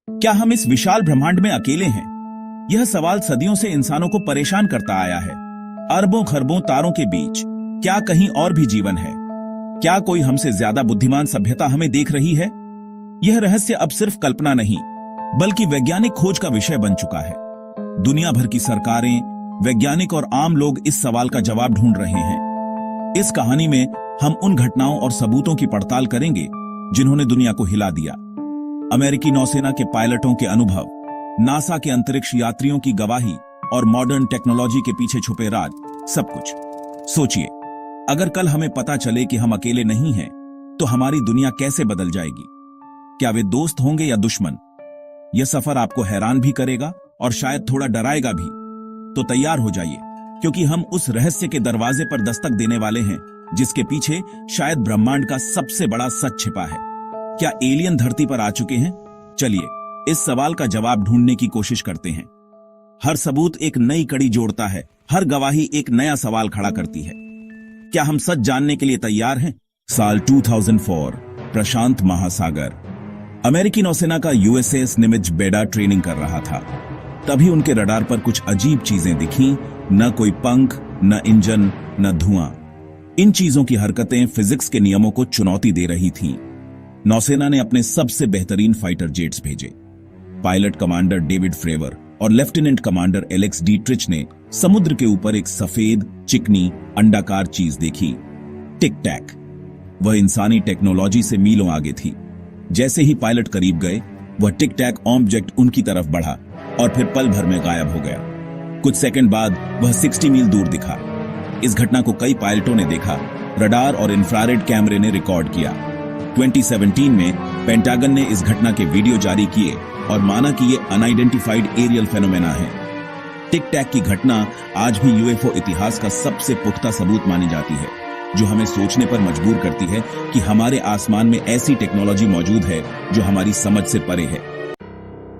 क्या हम इस विशाल ब्रह्मांड में अकेले हैं? यह सवाल सदियों से इंसानों को परेशान करता आया है। अरबों खरबों तारों के बीच क्या कहीं और भी जीवन है? क्या कोई हमसे ज्यादा बुद्धिमान सभ्यता हमें देख रही है? यह रहस्य अब सिर्फ कल्पना नहीं, बल्कि वैज्ञानिक खोज का विषय बन चुका है। दुनिया भर की सरकारें, वैज्ञानिक और आम लोग इस सवाल का जवाब ढूंढ रहे हैं। इस कहानी में हम उन घटनाओं और सबूतों की पड़ताल करेंगे जिन्होंने दुनिया को हिला दिया। अमेरिकी नौसेना के पायलटों के अनुभव, नासा के अंतरिक्ष यात्रियों की गवाही और मॉडर्न टेक्नोलॉजी के पीछे छुपे राज, सब कुछ। सोचिए, अगर कल हमें पता चले कि हम अकेले नहीं हैं, तो हमारी दुनिया कैसे बदल जाएगी? क्या वे दोस्त होंगे या दुश्मन? यह सफर आपको हैरान भी करेगा और शायद थोड़ा डराएगा भी। तो तैयार हो जाइए, क्योंकि हम उस रहस्य के दरवाजे पर दस्तक देने वाले हैं जिसके पीछे शायद ब्रह्मांड का सबसे बड़ा सच छिपा है। क्या एलियन धरती पर आ चुके हैं? चलिए इस सवाल का जवाब ढूंढने की कोशिश करते हैं। हर सबूत एक नई कड़ी जोड़ता है, हर गवाही एक नया सवाल खड़ा करती है। क्या हम सच जानने के लिए तैयार हैं? साल 2004, प्रशांत महासागर। अमेरिकी नौसेना का यूएसएस निमित्ज बेडा ट्रेनिंग कर रहा था। तभी उनके रडार पर कुछ अजीब चीजें दिखीं। न कोई पंख, न इंजन, न धुआं। इन चीजों की हरकतें फिजिक्स के नियमों को चुनौती दे रही थीं। नौसेना ने अपने सबसे बेहतरीन फाइटर जेट्स भेजे। पायलट कमांडर डेविड फ्रेवर और लेफ्टिनेंट कमांडर एलेक्स डीट्रिच ने समुद्र के ऊपर एक सफेद, चिकनी, अंडाकार चीज देखी। टिक टैक। वह इंसानी टेक्नोलॉजी से मीलों आगे थी। जैसे ही पायलट करीब गए, वह टिक टैक ऑब्जेक्ट उनकी तरफ बढ़ा और फिर पल भर में गायब हो गया। कुछ सेकंड बाद वह 60 मील दूर दिखा। इस घटना को कई पायलटों ने देखा, रडार और इंफ्रारेड कैमरे ने रिकॉर्ड किया। 2017 में पेंटागन ने इस घटना के वीडियो जारी किए और माना कि यह अनआइडेंटिफाइड एरियल फेनोमेना है। टिक टैक की घटना आज भी यूएफओ इतिहास का सबसे पुख्ता सबूत मानी जाती है, जो हमें सोचने पर मजबूर करती है कि हमारे आसमान में ऐसी टेक्नोलॉजी मौजूद है जो हमारी समझ से परे है।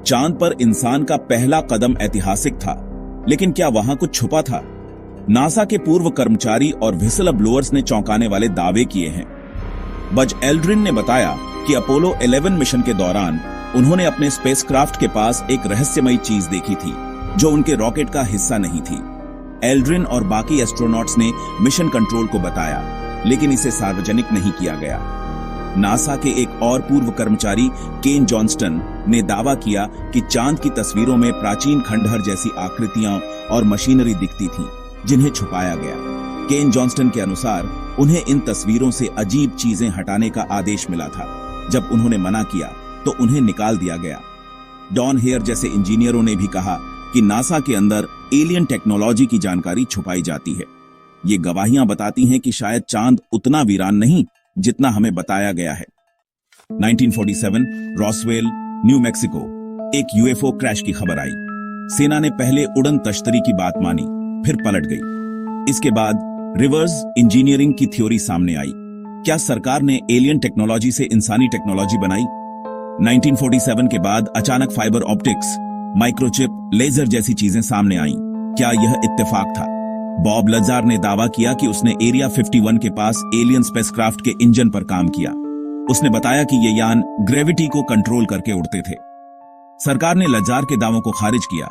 चांद पर इंसान का पहला कदम ऐतिहासिक था, लेकिन क्या वहां कुछ छुपा था? नासा के पूर्व कर्मचारी और व्हिसल ब्लोअर्स ने चौंकाने वाले दावे किए हैं। बज एल्ड्रिन ने बताया कि अपोलो 11 मिशन के दौरान उन्होंने अपने स्पेसक्राफ्ट के पास एक रहस्यमयी चीज देखी थी, जो उनके रॉकेट का हिस्सा नहीं थी। एल्ड्रिन और बाकी एस्ट्रोनॉट्स ने मिशन कंट्रोल को बताया, लेकिन इसे सार्वजनिक नहीं किया गया। नासा के एक और पूर्व कर्मचारी केन जॉनस्टन ने दावा किया कि चांद की तस्वीरों में प्राचीन खंडहर जैसी आकृतियां और मशीनरी दिखती थीं, जिन्हें छुपाया गया। केन जॉनस्टन के अनुसार उन्हें इन तस्वीरों से अजीब चीजें हटाने का आदेश मिला था। जब उन्होंने मना किया तो उन्हें निकाल दिया गया। डॉन हेयर जैसे इंजीनियरों ने भी कहा कि नासा के अंदर एलियन टेक्नोलॉजी की जानकारी छुपाई जाती है। ये गवाहियां बताती हैं कि शायद चांद उतना वीरान नहीं जितना हमें बताया गया है। 1947 रॉसवेल, न्यू मैक्सिको, एक यूएफओ क्रैश की खबर आई। सेना ने पहले उड़न तश्तरी की बात मानी, फिर पलट गई। इसके बाद रिवर्स इंजीनियरिंग की थ्योरी सामने आई। क्या सरकार ने एलियन टेक्नोलॉजी से इंसानी टेक्नोलॉजी बनाई? 1947 के बाद अचानक फाइबर ऑप्टिक्स, माइक्रोचिप, लेजर जैसी चीजें सामने आईं। क्या यह इत्तेफाक था? बॉब लजार ने दावा किया कि उसने एरिया 51 के पास एलियन स्पेसक्राफ्ट के इंजन पर काम किया। उसने बताया कि ये यान ग्रेविटी को कंट्रोल करके उड़ते थे। सरकार ने लजार के दावों को खारिज किया,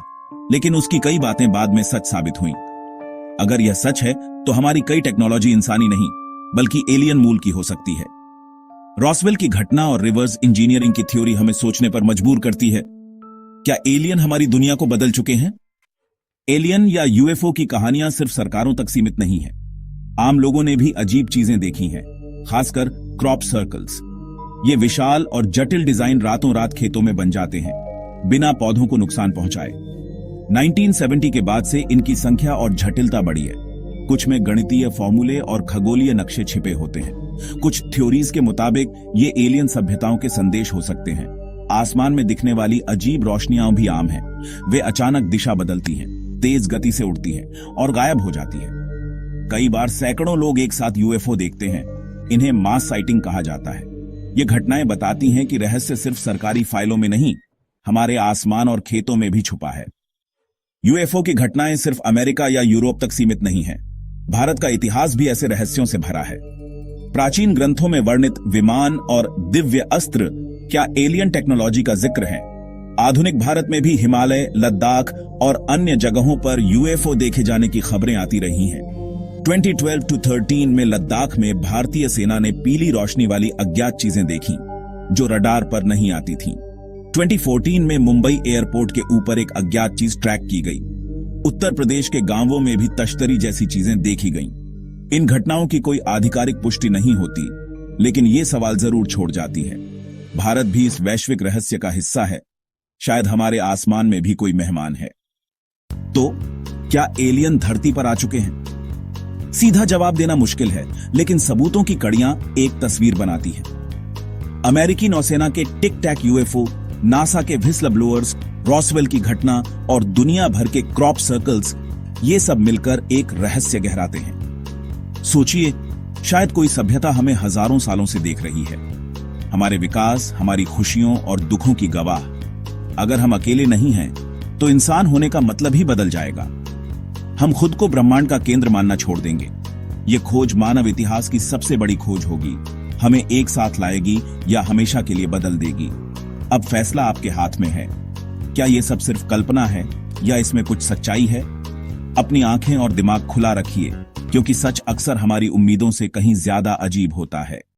लेकिन उसकी कई बातें बाद में सच साबित हुईं। अगर यह सच है, तो हमारी कई टेक्नोलॉजी इंसानी नहीं, बल्कि एलियन मूल की हो सकती है। रॉसवेल की घटना और रिवर्स इंजीनियरिंग की थ्योरी हमें सोचने पर मजबूर करती है। क्या एलियन हमारी दुनिया को बदल चुके हैं? एलियन या यूएफओ की कहानियां सिर्फ सरकारों तक सीमित नहीं है। आम लोगों ने भी अजीब चीजें देखी हैं, खासकर क्रॉप सर्कल्स। ये विशाल और जटिल डिजाइन रातों रात खेतों में बन जाते हैं, बिना पौधों को नुकसान पहुंचाए। 1970 के बाद से इनकी संख्या और जटिलता बढ़ी है। कुछ में गणितीय फॉर्मूले और खगोलीय नक्शे छिपे होते हैं। कुछ थ्योरीज के मुताबिक ये एलियन सभ्यताओं के संदेश हो सकते हैं। आसमान में दिखने वाली अजीब रोशनियां भी आम हैं। वे अचानक दिशा बदलती हैं, तेज गति से उड़ती हैं और गायब हो जाती हैं। कई बार सैकड़ों लोग एक साथ यूएफओ देखते हैं। इन्हें मास साइटिंग कहा जाता है। ये घटनाएं बताती हैं कि रहस्य सिर्फ सरकारी फाइलों में नहीं, हमारे आसमान और खेतों में भी छुपा है। यूएफओ की घटनाएं सिर्फ अमेरिका या यूरोप तक सीमित नहीं है। भारत का इतिहास भी ऐसे रहस्यों से भरा है। प्राचीन ग्रंथों में वर्णित विमान और दिव्य अस्त्र क्या एलियन टेक्नोलॉजी का जिक्र है? आधुनिक भारत में भी हिमालय, लद्दाख और अन्य जगहों पर यूएफओ देखे जाने की खबरें आती रही हैं। 2012-13 में लद्दाख में भारतीय सेना ने पीली रोशनी वाली अज्ञात चीजें देखीं, जो रडार पर नहीं आती थीं। 2014 में मुंबई एयरपोर्ट के ऊपर एक अज्ञात चीज ट्रैक की गई। उत्तर प्रदेश के गांवों में भी तश्तरी जैसी चीजें देखी गईं। इन घटनाओं की कोई आधिकारिक पुष्टि नहीं होती, लेकिन ये सवाल जरूर छोड़ जाती है, भारत भी इस वैश्विक रहस्य का हिस्सा है? शायद हमारे आसमान में भी कोई मेहमान है। तो क्या एलियन धरती पर आ चुके हैं? सीधा जवाब देना मुश्किल है, लेकिन सबूतों की कड़ियां एक तस्वीर बनाती हैं। अमेरिकी नौसेना के टिक टैक यूएफओ, नासा के व्हिस्ल ब्लोअर्स, रॉसवेल की घटना और दुनिया भर के क्रॉप सर्कल्स, ये सब मिलकर एक रहस्य गहराते हैं। सोचिए, शायद कोई सभ्यता हमें हजारों सालों से देख रही है, हमारे विकास, हमारी खुशियों और दुखों की गवाह। अगर हम अकेले नहीं हैं, तो इंसान होने का मतलब ही बदल जाएगा। हम खुद को ब्रह्मांड का केंद्र मानना छोड़ देंगे। ये खोज मानव इतिहास की सबसे बड़ी खोज होगी, हमें एक साथ लाएगी या हमेशा के लिए बदल देगी। अब फैसला आपके हाथ में है। क्या ये सब सिर्फ कल्पना है या इसमें कुछ सच्चाई है? अपनी आंखें और दिमाग खुला रखिए, क्योंकि सच अक्सर हमारी उम्मीदों से कहीं ज्यादा अजीब होता है।